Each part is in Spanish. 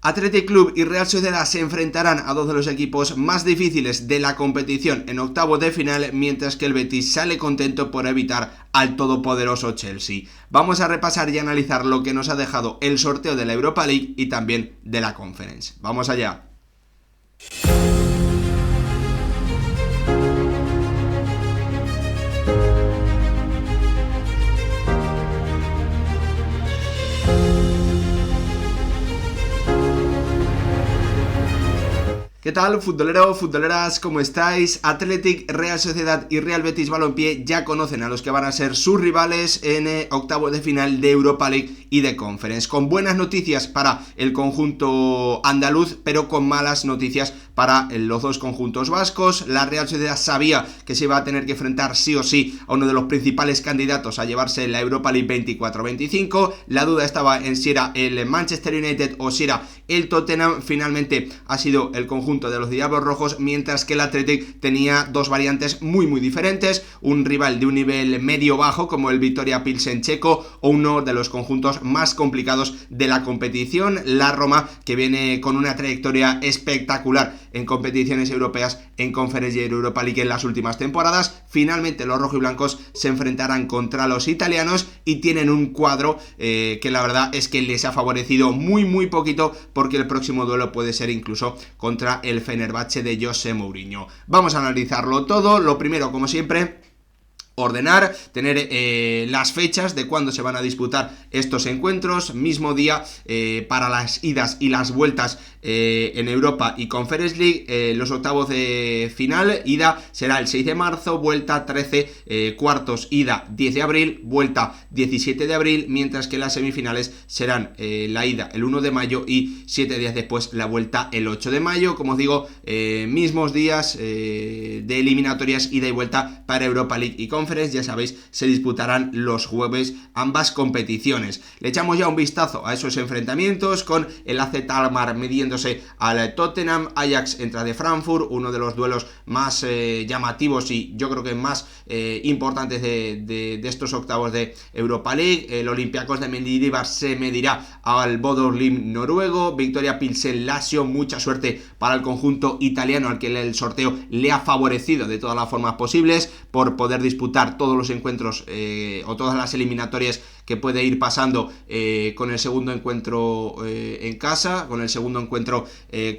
Athletic Club y Real Sociedad se enfrentarán a dos de los equipos más difíciles de la competición en octavos de final, mientras que el Betis sale contento por evitar al todopoderoso Chelsea. Vamos a repasar y analizar lo que nos ha dejado el sorteo de la Europa League y también de la Conference. ¡Vamos allá! ¿Qué tal, futboleros, futboleras? ¿Cómo estáis? Athletic, Real Sociedad y Real Betis Balompié ya conocen a los que van a ser sus rivales en octavos de final de Europa League y de Conference. Con buenas noticias para el conjunto andaluz, pero con malas noticias para los dos conjuntos vascos. La Real Sociedad sabía que se iba a tener que enfrentar sí o sí a uno de los principales candidatos a llevarse la Europa League 24-25. La duda estaba en si era el Manchester United o si era el Tottenham. Finalmente ha sido el conjunto de los Diablos Rojos, mientras que el Athletic tenía dos variantes muy diferentes, un rival de un nivel medio-bajo como el Viktoria Pilsen checo o uno de los conjuntos más complicados de la competición, la Roma, que viene con una trayectoria espectacular en competiciones europeas, en Conference y Europa League en las últimas temporadas. Finalmente los rojiblancos se enfrentarán contra los italianos y tienen un cuadro que la verdad es que les ha favorecido muy poquito, porque el próximo duelo puede ser incluso contra el Fenerbahce de José Mourinho. Vamos a analizarlo todo. Lo primero, como siempre, ordenar, tener las fechas de cuándo se van a disputar estos encuentros, mismo día para las idas y las vueltas en Europa y Conference League. Los octavos de final, ida será el 6 de marzo, vuelta 13, cuartos ida 10 de abril, vuelta 17 de abril, mientras que las semifinales serán la ida el 1 de mayo y 7 días después la vuelta el 8 de mayo. Como os digo, mismos días de eliminatorias ida y vuelta para Europa League y Conference. Ya sabéis, se disputarán los jueves ambas competiciones. Le echamos ya un vistazo a esos enfrentamientos, con el AZ Alkmaar midiéndose al Tottenham. Ajax entra de Frankfurt, uno de los duelos más llamativos y yo creo que más importantes de estos octavos de Europa League. El Olympiacos de Mendilibar se medirá al Bodø Glimt noruego. Viktoria Pilsen Lazio, mucha suerte para el conjunto italiano, al que el sorteo le ha favorecido de todas las formas posibles por poder disputar todos los encuentros o todas las eliminatorias que puede ir pasando con el segundo encuentro en casa, con el segundo encuentro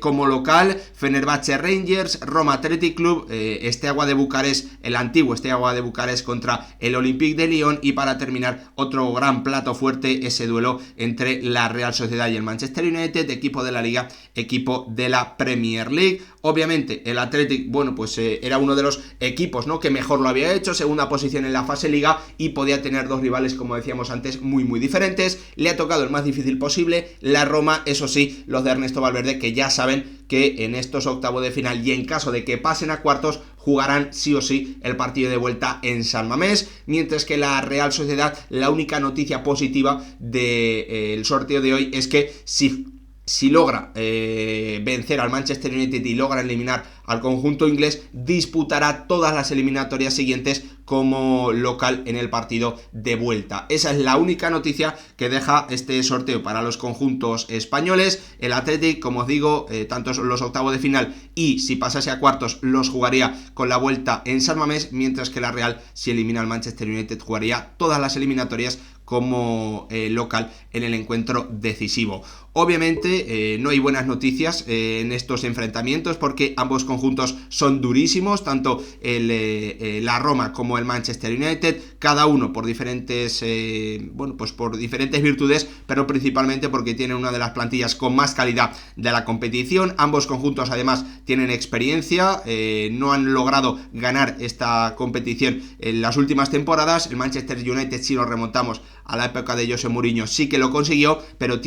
como local. Fenerbahce Rangers, Roma Athletic Club, Steaua de Bucarest, el antiguo Steaua de Bucarest contra el Olympique de Lyon, y para terminar otro gran plato fuerte, ese duelo entre la Real Sociedad y el Manchester United, equipo de la Liga, equipo de la Premier League. Obviamente el Athletic, bueno, pues era uno de los equipos, ¿no?, que mejor lo había hecho, segunda posición en la fase Liga, y podía tener dos rivales, como decíamos antes, muy diferentes. Le ha tocado el más difícil posible, la Roma, eso sí, los de Ernesto Valverde, que ya saben que en estos octavos de final, y en caso de que pasen a cuartos, jugarán sí o sí el partido de vuelta en San Mamés. Mientras que la Real Sociedad, la única noticia positiva del sorteo de hoy es que si logra vencer al Manchester United y logra eliminar al conjunto inglés, disputará todas las eliminatorias siguientes como local en el partido de vuelta. Esa es la única noticia que deja este sorteo para los conjuntos españoles. El Athletic, como os digo, tanto los octavos de final y si pasase a cuartos los jugaría con la vuelta en San Mamés, mientras que la Real, si elimina al Manchester United, jugaría todas las eliminatorias como local en el encuentro decisivo. Obviamente no hay buenas noticias en estos enfrentamientos, porque ambos conjuntos son durísimos, tanto la Roma como el Manchester United, cada uno por diferentes por diferentes virtudes, pero principalmente porque tienen una de las plantillas con más calidad de la competición. Ambos conjuntos además tienen experiencia, no han logrado ganar esta competición en las últimas temporadas. El Manchester United, si nos remontamos a la época de José Mourinho, sí que lo consiguió, pero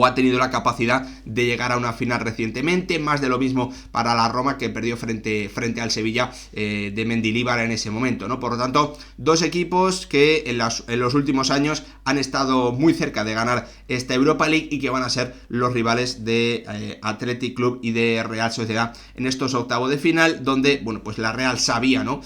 ha tenido la capacidad de llegar a una final recientemente. Más de lo mismo para la Roma, que perdió frente al Sevilla de Mendilibar en ese momento, ¿no? Por lo tanto, dos equipos que en los últimos años han estado muy cerca de ganar esta Europa League y que van a ser los rivales de Athletic Club y de Real Sociedad en estos octavos de final, donde, bueno, pues la Real sabía, ¿no?,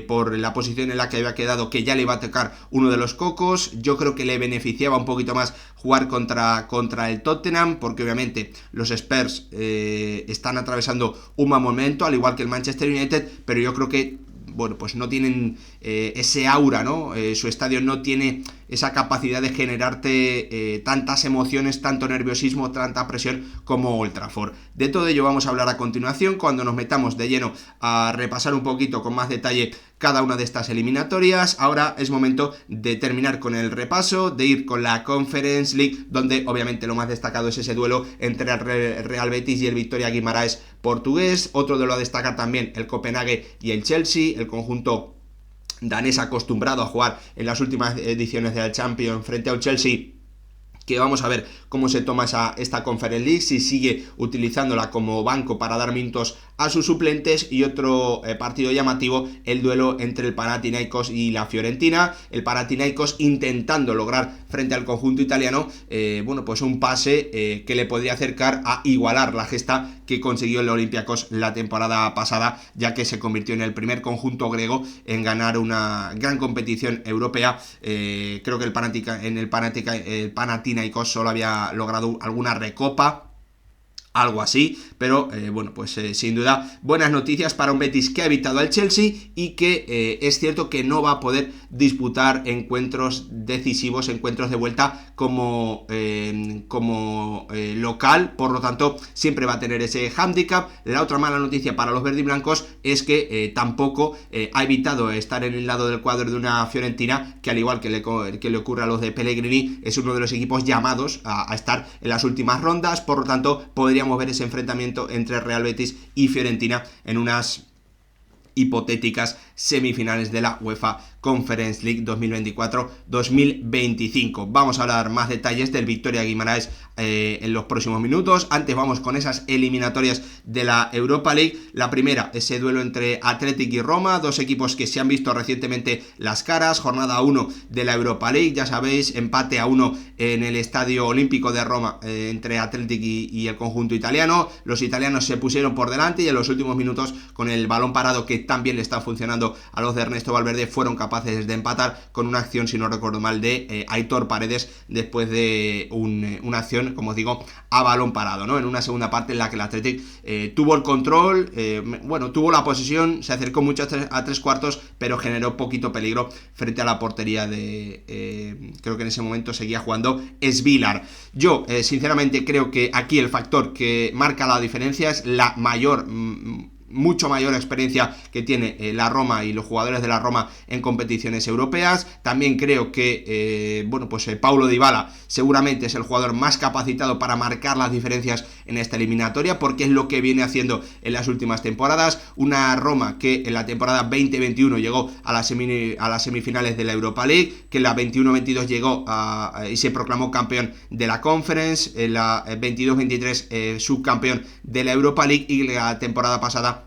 por la posición en la que había quedado, que ya le iba a tocar uno de los cocos. Yo creo que le beneficiaba un poquito más jugar contra el Tottenham, porque obviamente los Spurs están atravesando un mal momento, al igual que el Manchester United, pero yo creo que bueno, pues no tienen ese aura, ¿no? Su estadio no tiene esa capacidad de generarte tantas emociones, tanto nerviosismo, tanta presión como Old Trafford. De todo ello vamos a hablar a continuación, cuando nos metamos de lleno a repasar un poquito con más detalle cada una de estas eliminatorias. Ahora es momento de terminar con el repaso, de ir con la Conference League, donde obviamente lo más destacado es ese duelo entre el Real Betis y el Victoria Guimaraes portugués. Otro duelo a destacar también, el Copenhague y el Chelsea, el conjunto danés acostumbrado a jugar en las últimas ediciones de la Champions frente a un Chelsea que vamos a ver cómo se toma esta Conference League, si sigue utilizándola como banco para dar minutos a sus suplentes. Y otro partido llamativo, el duelo entre el Panathinaikos y la Fiorentina, el Panathinaikos intentando lograr frente al conjunto italiano bueno, pues un pase que le podría acercar a igualar la gesta que consiguió el Olympiacos la temporada pasada, ya que se convirtió en el primer conjunto griego en ganar una gran competición europea. Creo que el Panathinaikos solo había logrado alguna recopa, algo así, pero bueno, pues sin duda buenas noticias para un Betis que ha evitado al Chelsea y que es cierto que no va a poder disputar encuentros decisivos, encuentros de vuelta como local, por lo tanto siempre va a tener ese hándicap. La otra mala noticia para los verdiblancos es que tampoco ha evitado estar en el lado del cuadro de una Fiorentina que, al igual que le ocurre a los de Pellegrini, es uno de los equipos llamados a estar en las últimas rondas. Por lo tanto podríamos ver ese enfrentamiento entre Real Betis y Fiorentina en unas hipotéticas semifinales de la UEFA Conference League 2024-2025. Vamos a hablar más detalles del Victoria Guimaraes en los próximos minutos. Antes vamos con esas eliminatorias de la Europa League. La primera, ese duelo entre Athletic y Roma, dos equipos que se han visto recientemente las caras. Jornada 1 de la Europa League, ya sabéis, empate a 1 en el Estadio Olímpico de Roma entre Athletic y el conjunto italiano. Los italianos se pusieron por delante y en los últimos minutos, con el balón parado que también le está funcionando a los de Ernesto Valverde, fueron capaces de empatar con una acción, si no recuerdo mal, de Aitor Paredes, después de una acción, como os digo, a balón parado, ¿no? En una segunda parte en la que el Athletic tuvo el control, bueno, tuvo la posesión, se acercó mucho a tres cuartos, pero generó poquito peligro frente a la portería de creo que en ese momento seguía jugando Svilar. Yo sinceramente creo que aquí el factor que marca la diferencia es la mucho mayor experiencia que tiene la Roma y los jugadores de la Roma en competiciones europeas. También creo que bueno, pues Paulo Dybala seguramente es el jugador más capacitado para marcar las diferencias en esta eliminatoria, porque es lo que viene haciendo en las últimas temporadas. Una Roma que en la temporada 2021 llegó a las semifinales de la Europa League, que en la 21-22 llegó y se proclamó campeón de la Conference, en la 22-23 subcampeón de la Europa League, y la temporada pasada,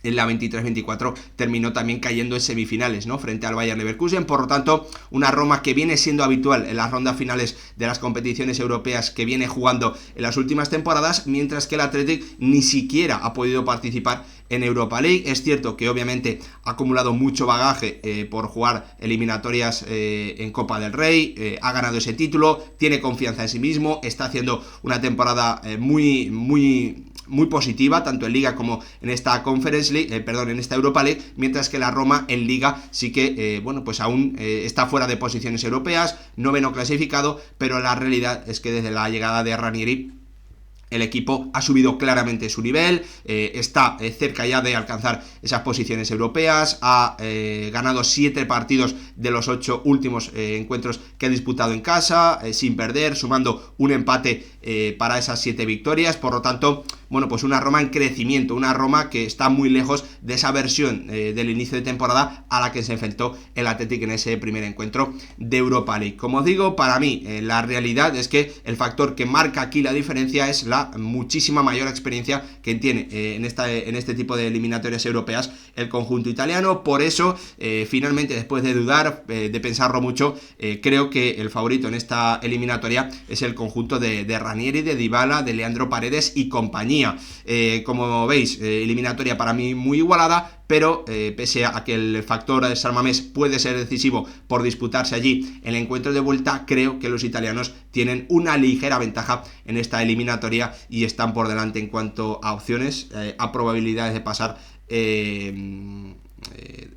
en la 23-24, terminó también cayendo en semifinales, ¿no?, frente al Bayer Leverkusen. Por lo tanto, una Roma que viene siendo habitual en las rondas finales de las competiciones europeas, que viene jugando en las últimas temporadas, mientras que el Athletic ni siquiera ha podido participar en Europa League. Es cierto que obviamente ha acumulado mucho bagaje por jugar eliminatorias en Copa del Rey, ha ganado ese título, tiene confianza en sí mismo, está haciendo una temporada muy positiva, tanto en Liga como en esta Conference League, en esta Europa League, mientras que la Roma en Liga sí que, bueno, pues aún está fuera de posiciones europeas, noveno clasificado, pero la realidad es que desde la llegada de Ranieri el equipo ha subido claramente su nivel, está cerca ya de alcanzar esas posiciones europeas, ha ganado 7 partidos de los 8 últimos encuentros que ha disputado en casa, sin perder, sumando un empate para esas 7 victorias. Por lo tanto, bueno, pues una Roma en crecimiento, una Roma que está muy lejos de esa versión del inicio de temporada a la que se enfrentó el Athletic en ese primer encuentro de Europa League. Como os digo, para mí la realidad es que el factor que marca aquí la diferencia es la muchísima mayor experiencia que tiene en este tipo de eliminatorias europeas el conjunto italiano. Por eso, finalmente, después de dudar, de pensarlo mucho, creo que el favorito en esta eliminatoria es el conjunto de Ranieri, de Dybala, de Leandro Paredes y compañía. Como veis, eliminatoria para mí muy igualada, pero pese a que el factor San Mamés puede ser decisivo por disputarse allí el encuentro de vuelta, creo que los italianos tienen una ligera ventaja en esta eliminatoria y están por delante en cuanto a opciones, a probabilidades de pasar en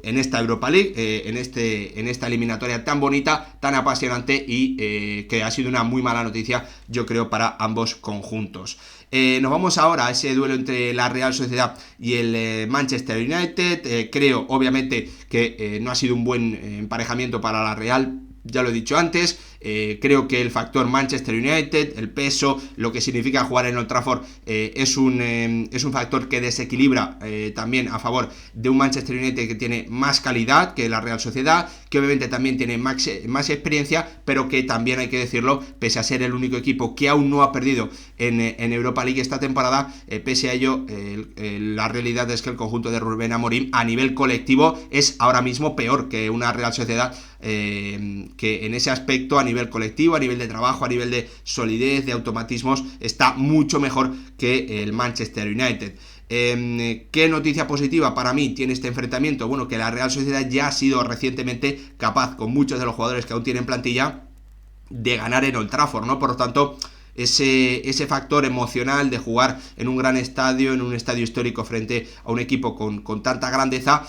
esta Europa League, en esta eliminatoria tan bonita, tan apasionante y que ha sido una muy mala noticia, yo creo, para ambos conjuntos. Nos vamos ahora a ese duelo entre la Real Sociedad y el Manchester United. Creo, obviamente, que no ha sido un buen emparejamiento para la Real. Ya lo he dicho antes, creo que el factor Manchester United, el peso, lo que significa jugar en Old Trafford, es un factor que desequilibra también a favor de un Manchester United que tiene más calidad que la Real Sociedad, que obviamente también tiene más experiencia, pero que también hay que decirlo, pese a ser el único equipo que aún no ha perdido en Europa League esta temporada, pese a ello, la realidad es que el conjunto de Rubén Amorim a nivel colectivo es ahora mismo peor que una Real Sociedad, que en ese aspecto, a nivel colectivo, a nivel de trabajo, a nivel de solidez, de automatismos, está mucho mejor que el Manchester United. ¿Qué noticia positiva para mí tiene este enfrentamiento? Bueno, que la Real Sociedad ya ha sido recientemente capaz, con muchos de los jugadores que aún tienen plantilla, de ganar en Old Trafford, ¿no? Por lo tanto, ese factor emocional de jugar en un gran estadio, en un estadio histórico frente a un equipo con tanta grandeza,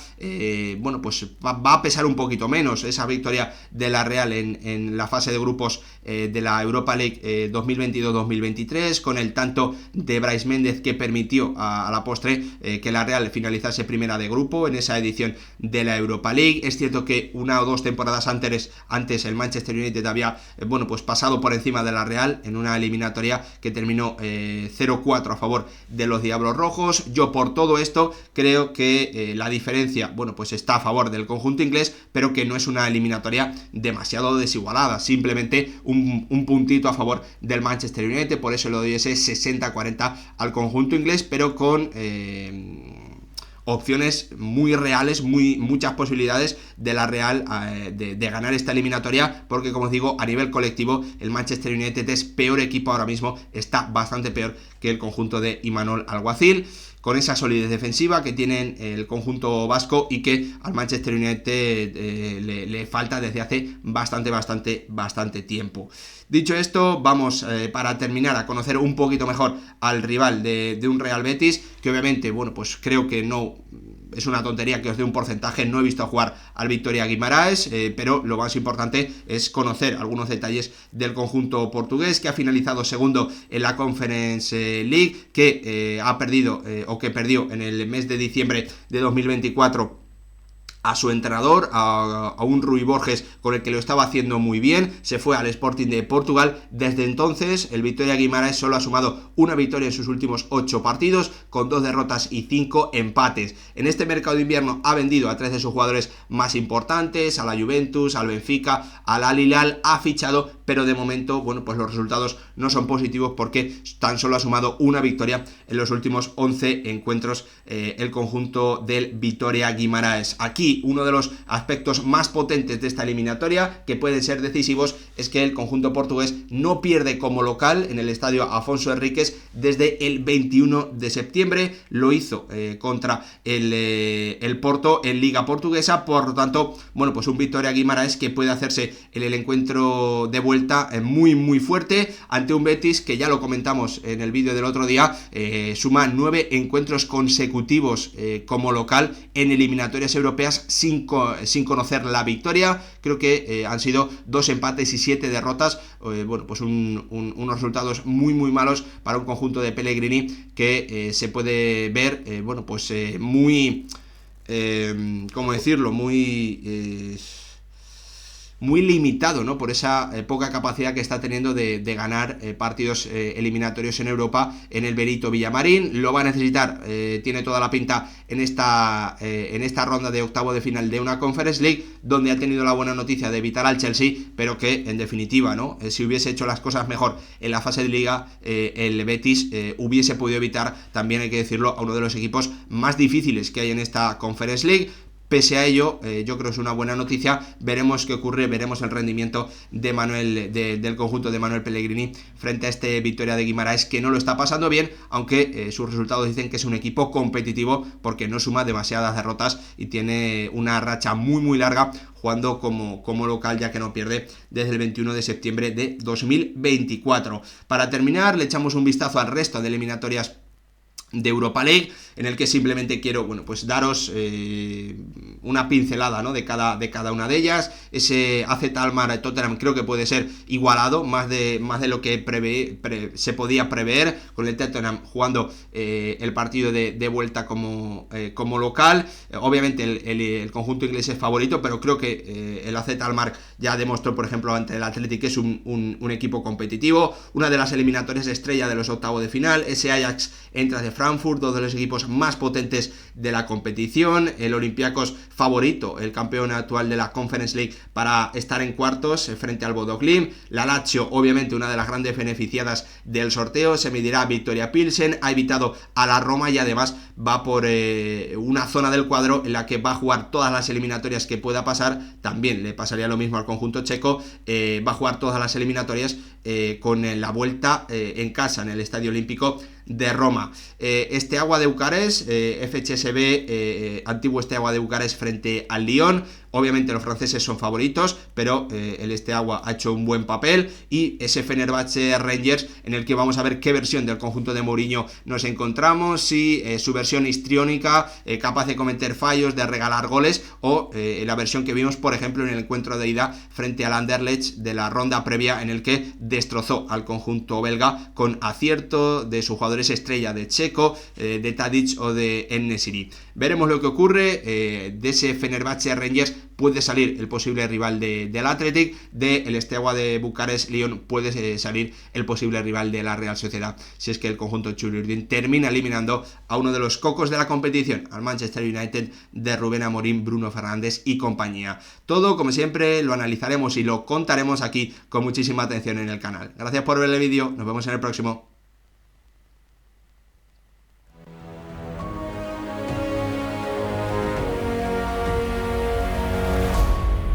bueno, pues va a pesar un poquito menos esa victoria de la Real en la fase de grupos de la Europa League 2022-2023, con el tanto de Brais Méndez que permitió a la postre que la Real finalizase primera de grupo en esa edición de la Europa League. Es cierto que una o dos temporadas antes el Manchester United había bueno, pues pasado por encima de la Real en una eliminatoria que terminó 0-4 a favor de los Diablos Rojos. Yo por todo esto creo que la diferencia, bueno, pues está a favor del conjunto inglés, pero que no es una eliminatoria demasiado desigualada, simplemente un puntito a favor del Manchester United, por eso le doy ese 60-40 al conjunto inglés, pero con opciones muy reales, muchas posibilidades de la Real de ganar esta eliminatoria, porque como os digo, a nivel colectivo el Manchester United es peor equipo ahora mismo, está bastante peor que el conjunto de Imanol Alguacil, con esa solidez defensiva que tienen el conjunto vasco y que al Manchester United le falta desde hace bastante tiempo. Dicho esto, vamos para terminar a conocer un poquito mejor al rival de un Real Betis, que obviamente, bueno, pues creo que no es una tontería que os dé un porcentaje, no he visto jugar al Vitória Guimarães, pero lo más importante es conocer algunos detalles del conjunto portugués, que ha finalizado segundo en la Conference League, que ha perdido o que perdió en el mes de diciembre de 2024 a su entrenador, a un Rui Borges con el que lo estaba haciendo muy bien, se fue al Sporting de Portugal. Desde entonces el Vitória Guimarães solo ha sumado una victoria en sus últimos 8 partidos, con 2 derrotas y 5 empates. En este mercado de invierno ha vendido a 3 de sus jugadores más importantes, a la Juventus, al Benfica, al Al Hilal, ha fichado, pero de momento, bueno, pues los resultados no son positivos porque tan solo ha sumado una victoria en los últimos 11 encuentros el conjunto del Vitória Guimarães. Aquí uno de los aspectos más potentes de esta eliminatoria, que pueden ser decisivos, es que el conjunto portugués no pierde como local en el estadio Afonso Henriques desde el 21 de septiembre, lo hizo contra el Porto en Liga Portuguesa. Por lo tanto, bueno, pues un Vitória Guimarães que puede hacerse en el encuentro de vuelta muy fuerte ante un Betis que, ya lo comentamos en el vídeo del otro día, suma 9 encuentros consecutivos como local en eliminatorias europeas sin conocer la victoria. Creo que han sido 2 empates y 7 derrotas, bueno, pues unos resultados muy malos para un conjunto de Pellegrini que se puede ver, bueno, pues muy, ¿cómo decirlo? Muy limitado, ¿no? Por esa poca capacidad que está teniendo de ganar partidos eliminatorios en Europa en el Benito Villamarín. Lo va a necesitar, tiene toda la pinta en esta ronda de octavo de final de una Conference League, donde ha tenido la buena noticia de evitar al Chelsea, pero que en definitiva, ¿no? Si hubiese hecho las cosas mejor en la fase de Liga, el Betis hubiese podido evitar, también hay que decirlo, a uno de los equipos más difíciles que hay en esta Conference League. Pese a ello, yo creo que es una buena noticia. Veremos qué ocurre, veremos el rendimiento del conjunto de Manuel Pellegrini frente a este Victoria de Guimaraes, que no lo está pasando bien, aunque sus resultados dicen que es un equipo competitivo porque no suma demasiadas derrotas y tiene una racha muy larga jugando como local, ya que no pierde desde el 21 de septiembre de 2024. Para terminar, le echamos un vistazo al resto de eliminatorias de Europa League, en el que simplemente quiero, bueno, pues daros una pincelada, ¿no?, de cada una de ellas. Ese AZ Alkmaar Tottenham creo que puede ser igualado, más de lo que se podía prever, con el Tottenham jugando el partido de vuelta como local. Obviamente el conjunto inglés es favorito, pero creo que el AZ Alkmaar ya demostró, por ejemplo, ante el Athletic, que es un equipo competitivo. Una de las eliminatorias estrella de los octavos de final, ese Ajax entra de Frankfurt, dos de los equipos más potentes de la competición. El Olympiacos favorito, el campeón actual de la Conference League, para estar en cuartos frente al Bodo Glimt. La Lazio, obviamente una de las grandes beneficiadas del sorteo, se medirá a Victoria Pilsen, ha evitado a la Roma y además va por una zona del cuadro en la que va a jugar todas las eliminatorias que pueda pasar. También le pasaría lo mismo al conjunto checo, va a jugar todas las eliminatorias con la vuelta en casa, en el Estadio Olímpico de Roma. Steaua de Bucarest, FCSB, antiguo Steaua de Bucarest frente al Lyon. Obviamente los franceses son favoritos, pero el Steaua ha hecho un buen papel. Y ese Fenerbahce Rangers, en el que vamos a ver qué versión del conjunto de Mourinho nos encontramos, si su versión histriónica, capaz de cometer fallos, de regalar goles, o la versión que vimos, por ejemplo, en el encuentro de ida frente al Anderlecht de la ronda previa, en el que destrozó al conjunto belga con acierto de sus jugadores estrella, de Checo, de Tadic o de En-Nesyri. Veremos lo que ocurre. De ese Fenerbahce Rangers puede salir el posible rival del Athletic, del Steaua de Bucarest Lyon puede salir el posible rival de la Real Sociedad, si es que el conjunto Churiurdin termina eliminando a uno de los cocos de la competición, al Manchester United de Rubén Amorim, Bruno Fernández y compañía. Todo, como siempre, lo analizaremos y lo contaremos aquí con muchísima atención en el canal. Gracias por ver el vídeo, nos vemos en el próximo.